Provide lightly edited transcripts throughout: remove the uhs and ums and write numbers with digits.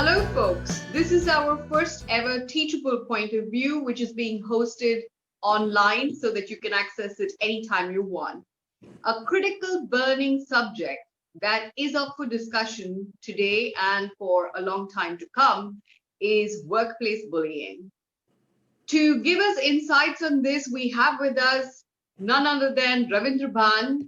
Hello, folks. This is our first ever teachable point of view, which is being hosted online so that you can access it anytime you want. A critical burning subject that is up for discussion today and for a long time to come is workplace bullying. To give us insights on this, we have with us none other than Ravindra Bhan,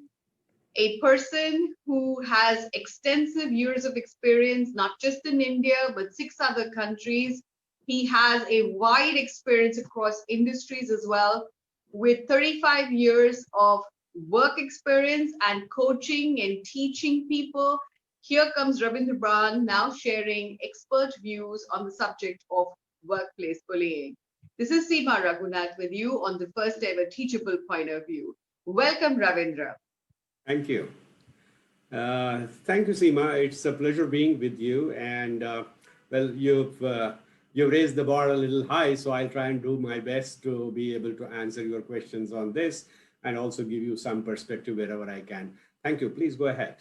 a person who has extensive years of experience, not just in India, but 6 other countries. He has a wide experience across industries as well, with 35 years of work experience and coaching and teaching people. Here comes Ravindra Bhan now sharing expert views on the subject of workplace bullying. This is Seema Raghunath with you on the first ever teachable point of view. Welcome, Ravindra. Thank you. Thank you, Seema. It's a pleasure being with you. And well, you've raised the bar a little high, so I'll try and do my best to be able to answer your questions on this and also give you some perspective wherever I can. Thank you. Please go ahead.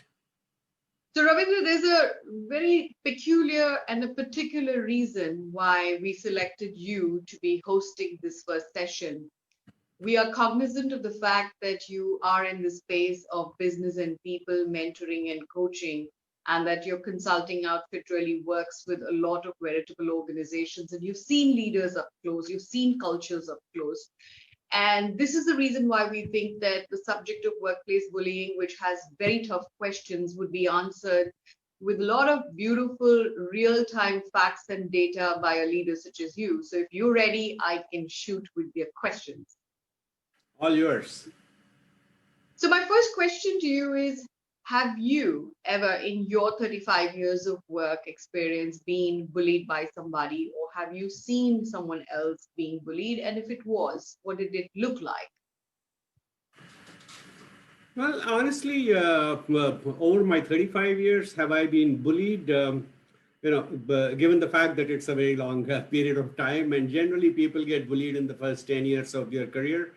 So, Ravindra, there's a very peculiar and a particular reason why we selected you to be hosting this first session. We are cognizant of the fact that you are in the space of business and people mentoring and coaching, and that your consulting outfit really works with a lot of veritable organizations. And you've seen leaders up close, you've seen cultures up close. And this is the reason why we think that the subject of workplace bullying, which has very tough questions, would be answered with a lot of beautiful real-time facts and data by a leader such as you. So if you're ready, I can shoot with your questions. All yours. So my first question to you is, have you ever in your 35 years of work experience been bullied by somebody, or have you seen someone else being bullied? And if it was, what did it look like? Well, honestly, over my 35 years, have I been bullied? Given the fact that it's a very long period of time, and generally people get bullied in the first 10 years of their career.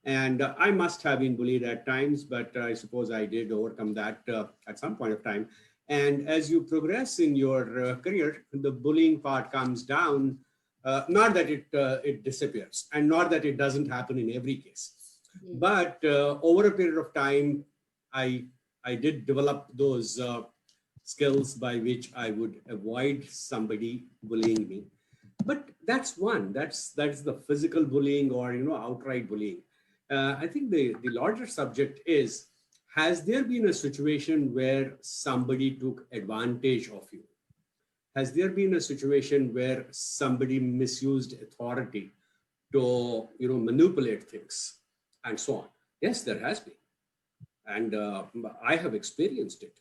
And I must have been bullied at times, but I suppose I did overcome that at some point of time. And as you progress in your career, the bullying part comes down. Not that it disappears, and not that it doesn't happen in every case. But over a period of time, I did develop those skills by which I would avoid somebody bullying me. But that's one. That's the physical bullying or outright bullying. I think the larger subject is, has there been a situation where somebody took advantage of you? Has there been a situation where somebody misused authority to manipulate things and so on? Yes, there has been. And I have experienced it.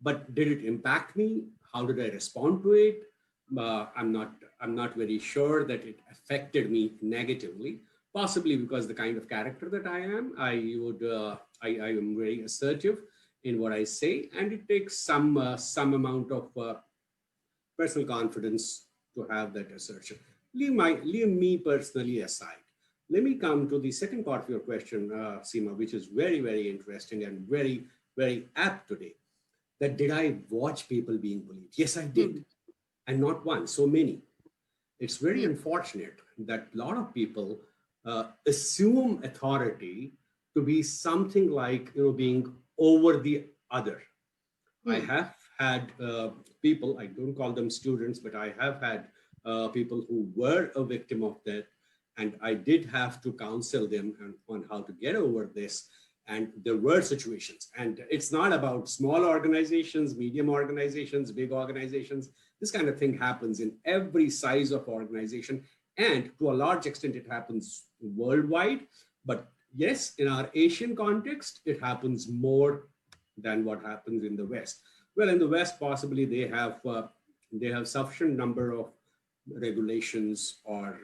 But did it impact me? How did I respond to it? I'm not very sure that it affected me negatively. Possibly because the kind of character that I am, I am very assertive in what I say, and it takes some amount of personal confidence to have that assertion. Leave me personally aside. Let me come to the second part of your question, Seema, which is very, very interesting and very, very apt today. That did I watch people being bullied? Yes, I did. And not one, so many. It's very unfortunate that a lot of people assume authority to be something like being over the other. I have had people, I don't call them students, but I have had people who were a victim of that, and I did have to counsel them on how to get over this. And there were situations, and it's not about small organizations, medium organizations, big organizations. This kind of thing happens in every size of organization. And to a large extent, it happens worldwide. But yes, in our Asian context, it happens more than what happens in the West. Well, in the West, possibly they have sufficient number of regulations or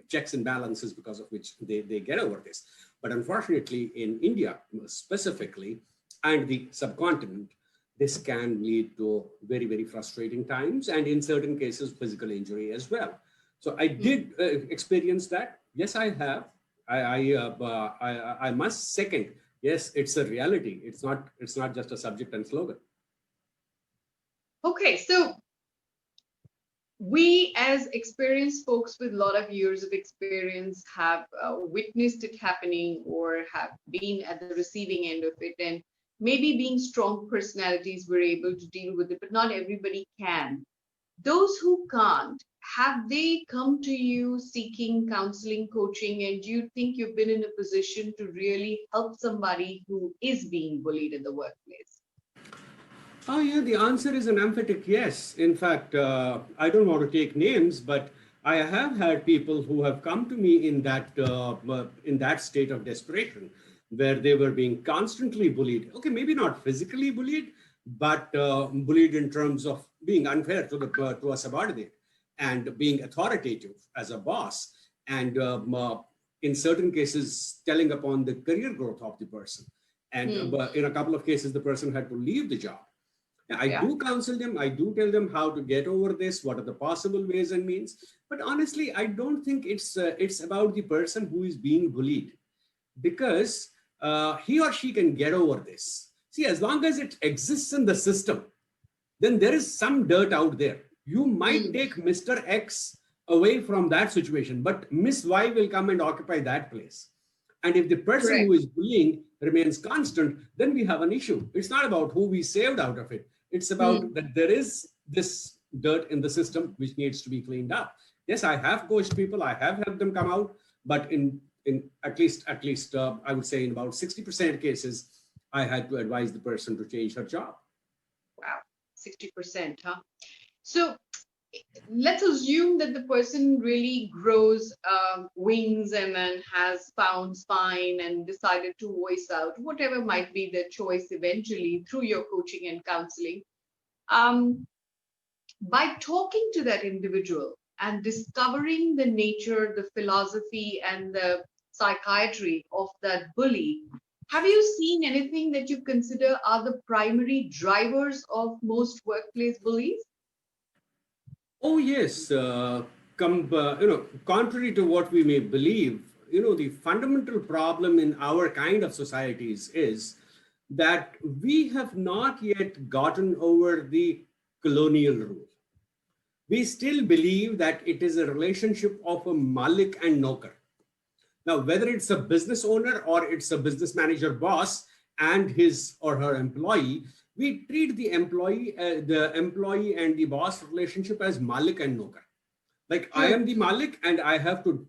checks and balances because of which they get over this. But unfortunately, in India specifically, and the subcontinent, this can lead to very, very frustrating times, and in certain cases, physical injury as well. So I did experience that. Yes, I have. I must second. Yes, it's a reality. It's not just a subject and slogan. Okay, so We, as experienced folks with a lot of years of experience, have witnessed it happening or have been at the receiving end of it. And maybe being strong personalities, we're able to deal with it, but not everybody can. Those who can't, have they come to you seeking counseling, coaching, and do you think you've been in a position to really help somebody who is being bullied in the workplace? Oh, yeah, the answer is an emphatic yes. In fact, I don't want to take names, but I have had people who have come to me in that state of desperation, where they were being constantly bullied. Okay, maybe not physically bullied, but bullied in terms of being unfair to a subordinate and being authoritative as a boss, and in certain cases, telling upon the career growth of the person. And Hmm. in a couple of cases, the person had to leave the job. Yeah, I Yeah. do counsel them. I do tell them how to get over this. What are the possible ways and means? But honestly, I don't think it's about the person who is being bullied, because he or she can get over this. See, as long as it exists in the system, then there is some dirt out there. You might Hmm. take Mr. X away from that situation, but Miss Y will come and occupy that place. And if the person who Correct. is bullying remains constant, then we have an issue. It's not about who we saved out of it. It's about Hmm. that there is this dirt in the system which needs to be cleaned up. Yes, I have coached people. I have helped them come out, but in at least I would say in about 60% cases, I had to advise the person to change her job. Wow. 60%, huh? So let's assume that the person really grows wings and then has found spine and decided to voice out whatever might be their choice eventually through your coaching and counseling. Um, by talking to that individual and discovering the nature, the philosophy, and the psychiatry of that bully, have you seen anything that you consider are the primary drivers of most workplace bullies? Oh yes, contrary to what we may believe, the fundamental problem in our kind of societies is that we have not yet gotten over the colonial rule. We still believe that it is a relationship of a Malik and Noker. Now, whether it's a business owner or it's a business manager boss and his or her employee, we treat the employee and the boss relationship as Malik and Noker. Like I True. am the Malik and I have to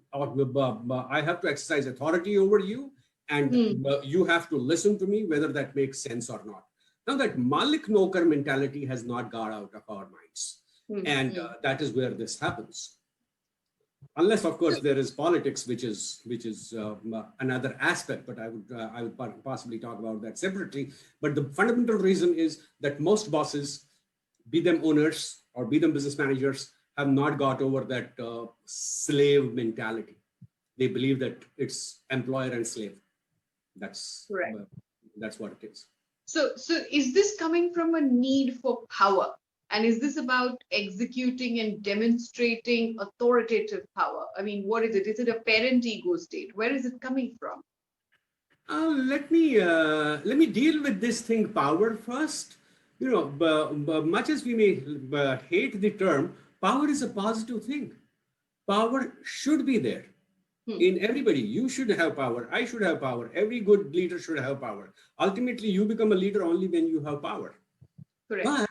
exercise authority over you, and Hmm. you have to listen to me whether that makes sense or not. Now that Malik Noker mentality has not got out of our minds, Hmm. and Hmm. that is where this happens, unless of So, course there is politics, which is another aspect, but I would possibly talk about that separately. But the fundamental reason is that most bosses, be them owners or be them business managers, have not got over that slave mentality. They believe that it's employer and slave. that's correct. uh, that's what it is. So is this coming from a need for power? And is this about executing and demonstrating authoritative power? I mean, what is it? Is it a parent ego state? Where is it coming from? Let me deal with this thing power first. Much as we may hate the term, power is a positive thing. Power should be there Hmm. in everybody. You should have power. I should have power. Every good leader should have power. Ultimately, you become a leader only when you have power. Correct. But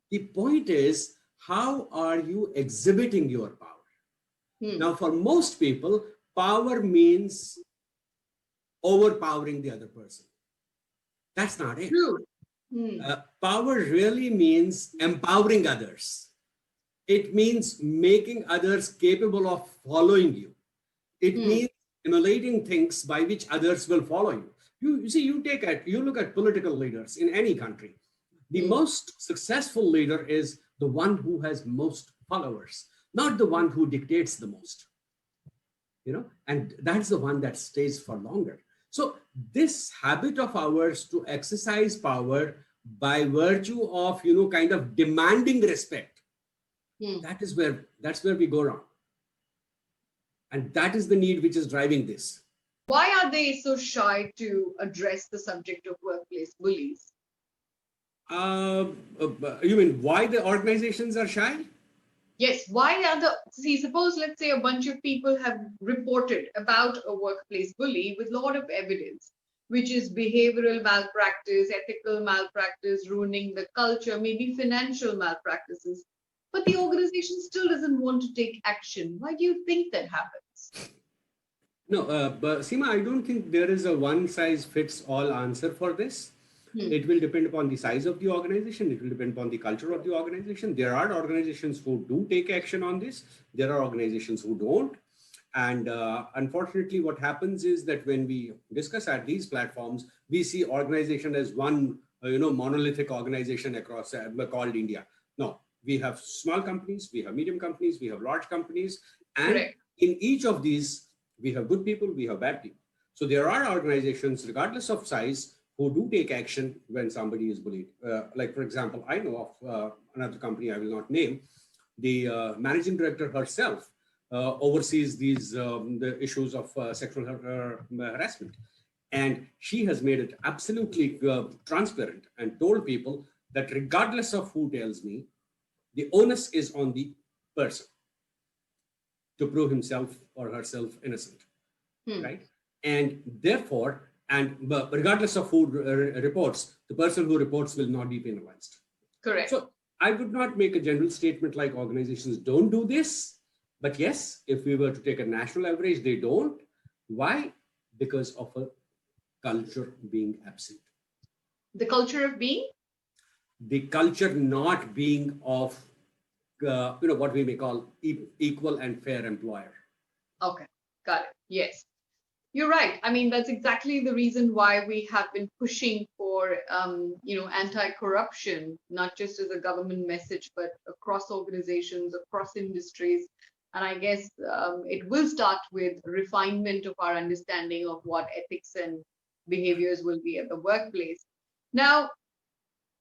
the point is, how are you exhibiting your power? Hmm. Now, for most people, power means overpowering the other person. That's not it. True. Hmm. Power really means empowering others. It means making others capable of following you. It Hmm. means emulating things by which others will follow you. You see, you look at political leaders in any country. The Hmm. most successful leader is the one who has most followers, not the one who dictates the most. And that's the one that stays for longer. So this habit of ours to exercise power by virtue of kind of demanding respect, Hmm. that's where we go wrong, and that is the need which is driving this. Why are they so shy to address the subject of workplace bullies? You mean why the organizations are shy? Yes, why are the, see, suppose let's say a bunch of people have reported about a workplace bully with a lot of evidence, which is behavioral malpractice, ethical malpractice, ruining the culture, maybe financial malpractices. But the organization still doesn't want to take action. Why do you think that happens? No, but Seema, I don't think there is a one size fits all answer for this. Hmm, It will depend upon the size of the organization. It will depend upon the culture of the organization. There are organizations who do take action on this. There are organizations who don't. And unfortunately, what happens is that when we discuss at these platforms, we see organization as one, monolithic organization across called India. No, we have small companies, we have medium companies, we have large companies, and correct. in each of these, we have good people, we have bad people. So there are organizations, regardless of size, who do take action when somebody is bullied. Like, for example, I know of another company I will not name. The managing director herself oversees these the issues of sexual harassment. And she has made it absolutely transparent and told people that regardless of who tells me, the onus is on the person to prove himself or herself innocent, Hmm, right? And therefore, and regardless of who reports, the person who reports will not be penalized. correct. So I would not make a general statement like organizations don't do this, but yes, if we were to take a national average, they don't. Why? Because of a culture being absent. The culture of being? The culture not being of, what we may call equal and fair employer. Okay, got it. Yes. You're right. I mean, that's exactly the reason why we have been pushing for, anti-corruption, not just as a government message, but across organizations, across industries. And I guess it will start with refinement of our understanding of what ethics and behaviors will be at the workplace. Now,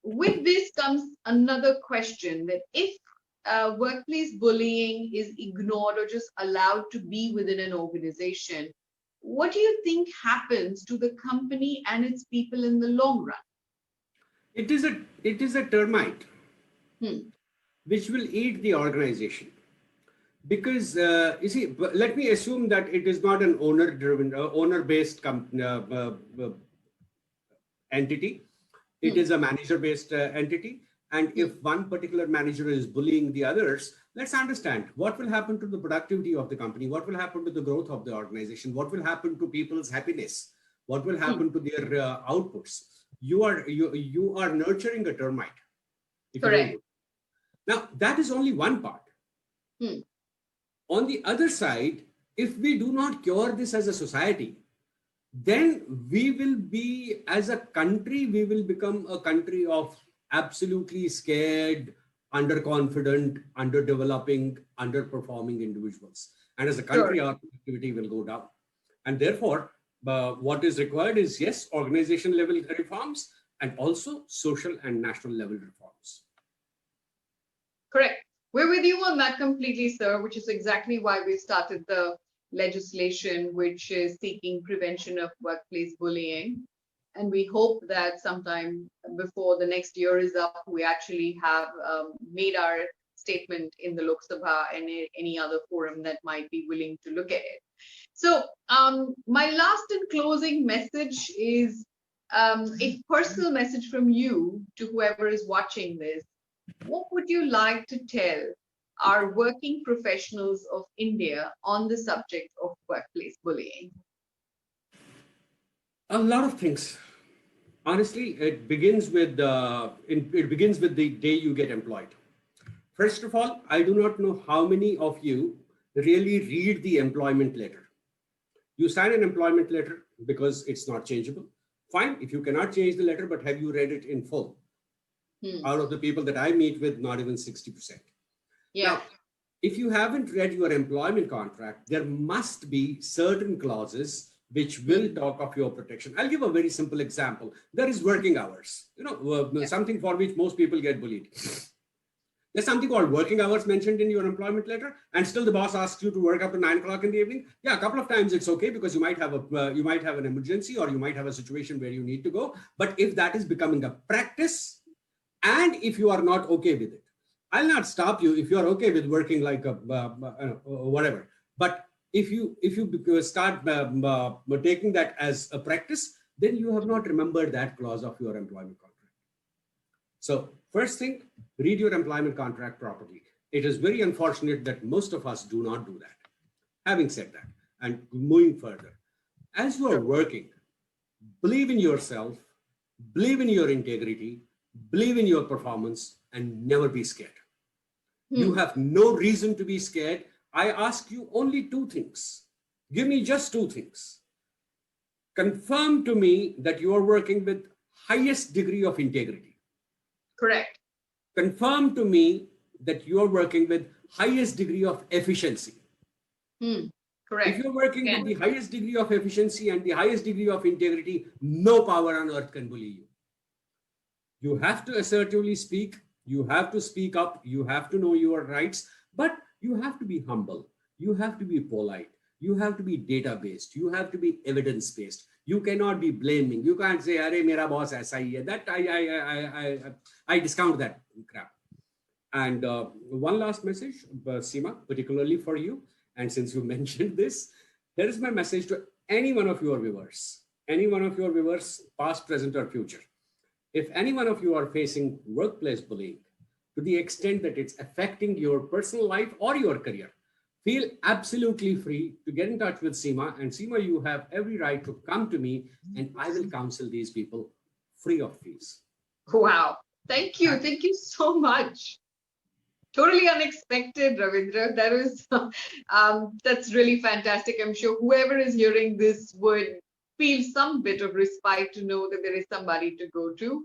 with this comes another question that if workplace bullying is ignored or just allowed to be within an organization, what do you think happens to the company and its people in the long run? It is a termite Hmm, which will eat the organization. Because you see, let me assume that it is not an owner-driven, owner-based entity. It hmm, is a manager-based entity. And hmm, if one particular manager is bullying the others, let's understand what will happen to the productivity of the company, what will happen to the growth of the organization, what will happen to people's happiness, what will hmm. happen to their outputs. You are nurturing a termite if you don't do Correct. it. Now that is only one part. Hmm, On the other side, if we do not cure this as a society, then we will be, as a country, we will become a country of absolutely scared, underconfident, underdeveloping, underperforming individuals. And as a country, sure. our productivity will go down. And therefore, what is required is, yes, organization level reforms and also social and national level reforms. Correct. We're with you on that completely, sir, which is exactly why we started the legislation, which is seeking prevention of workplace bullying. And we hope that sometime before the next year is up, we actually have made our statement in the Lok Sabha and any other forum that might be willing to look at it. So, my last and closing message is a personal message from you to whoever is watching this. What would you like to tell our working professionals of India on the subject of workplace bullying? A lot of things. Honestly, it begins with the day you get employed. First of all, I do not know how many of you really read the employment letter. You sign an employment letter because it's not changeable. Fine, if you cannot change the letter, but have you read it in full? Hmm. Out of the people that I meet with, not even 60%. Yeah, Now, if you haven't read your employment contract, there must be certain clauses which will hmm. talk of your protection. I'll give a very simple example. There is working hours, Yeah, something for which most people get bullied. There's something called working hours mentioned in your employment letter, and still the boss asks you to work up to 9 o'clock in the evening. Yeah, a couple of times it's okay because you might have an emergency or you might have a situation where you need to go. But if that is becoming a practice, and if you are not okay with it, I'll not stop you if you're okay with working like a whatever. But if you start taking that as a practice, then you have not remembered that clause of your employment contract. So first thing, read your employment contract properly. It is very unfortunate that most of us do not do that. Having said that, and moving further, as you are working, believe in yourself, believe in your integrity, believe in your performance, and never be scared. You have no reason to be scared. I ask you only two things. Give me just two things. Confirm to me that you are working with highest degree of integrity. Correct. Confirm to me that you are working with highest degree of efficiency. Correct. If you're working with the highest degree of efficiency and the highest degree of integrity, no power on earth can bully you. You have to assertively speak. You have to speak up. You have to know your rights, but you have to be humble. You have to be polite. You have to be data-based. You have to be evidence-based. You cannot be blaming. You can't say, "Arey, mera boss aisa hi hai." That I discount that crap. And one last message, Seema, particularly for you. And since you mentioned this, here is my message to any one of your viewers, past, present, or future. If any one of you are facing workplace bullying to the extent that it's affecting your personal life or your career, feel absolutely free to get in touch with Seema. And Seema, you have every right to come to me and I will counsel these people free of fees. Wow. Thank you. Thank you so much. Totally unexpected, Ravindra. That was that's really fantastic. I'm sure whoever is hearing this would feel some bit of respite to know that there is somebody to go to.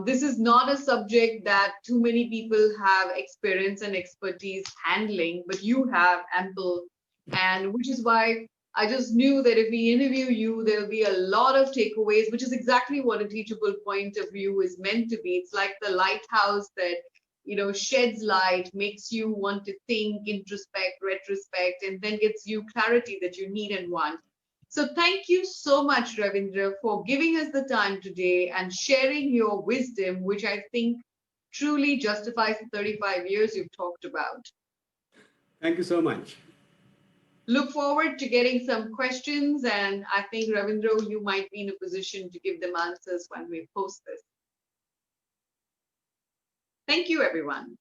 This is not a subject that too many people have experience and expertise handling, but you have ample, and which is why I just knew that if we interview you, there'll be a lot of takeaways, which is exactly what a teachable point of view is meant to be. It's like the lighthouse that sheds light, makes you want to think, introspect, retrospect, and then gets you clarity that you need and want. So thank you so much, Ravindra, for giving us the time today and sharing your wisdom, which I think truly justifies the 35 years you've talked about. Thank you so much. Look forward to getting some questions, and I think, Ravindra, you might be in a position to give them answers when we post this. Thank you, everyone.